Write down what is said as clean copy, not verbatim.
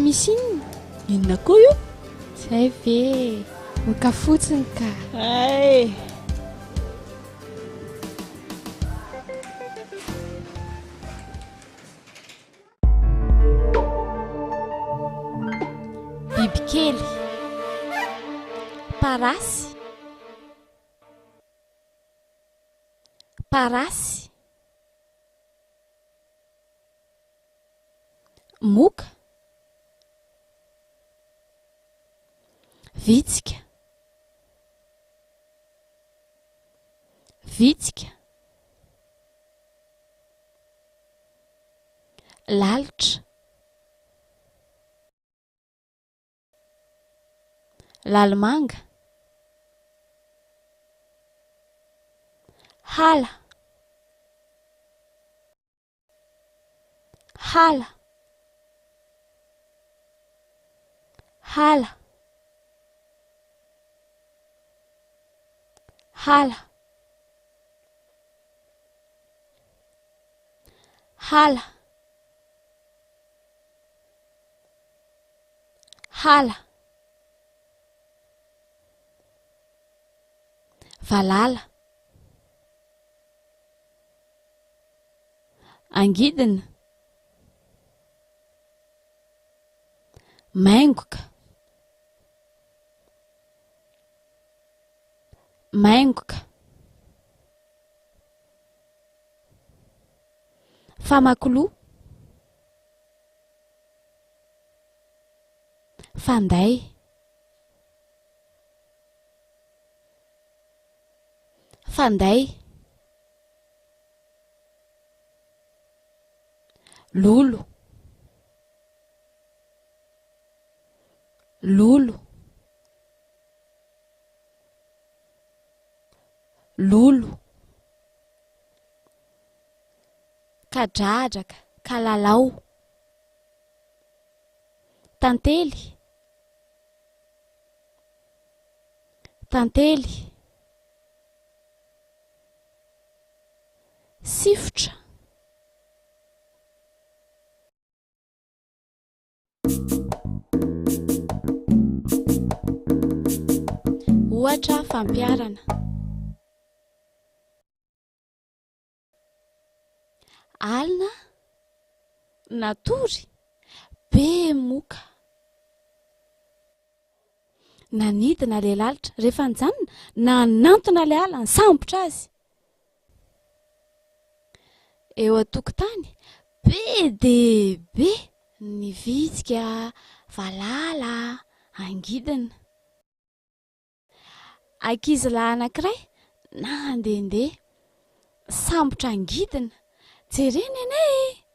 misy inona? Inona koa io? Zay ve mika fotsiny ka. Ay. Bibikely, parasy, parasy, moka, vitsika, vitsika, lalitra, lalomanga, hala, hala, hala, hala, hala, hala, valala, angidina, maingoka, maingoka, famakoloha, fanday, fanday, lolo, lolo, lolo, kadradraka, kalalao, tantely, tantely, sifotra, ohatra fampiarana, alina, natory, be moka, nanidina le lalitra, rehefa nijanona nanantona le ala nisambotra azy. Eo an-tokotany be dia be ny vitsika, valala, angidina. Ankizilahy anankiray nandehandeha sambotra angidina. Jereny anie!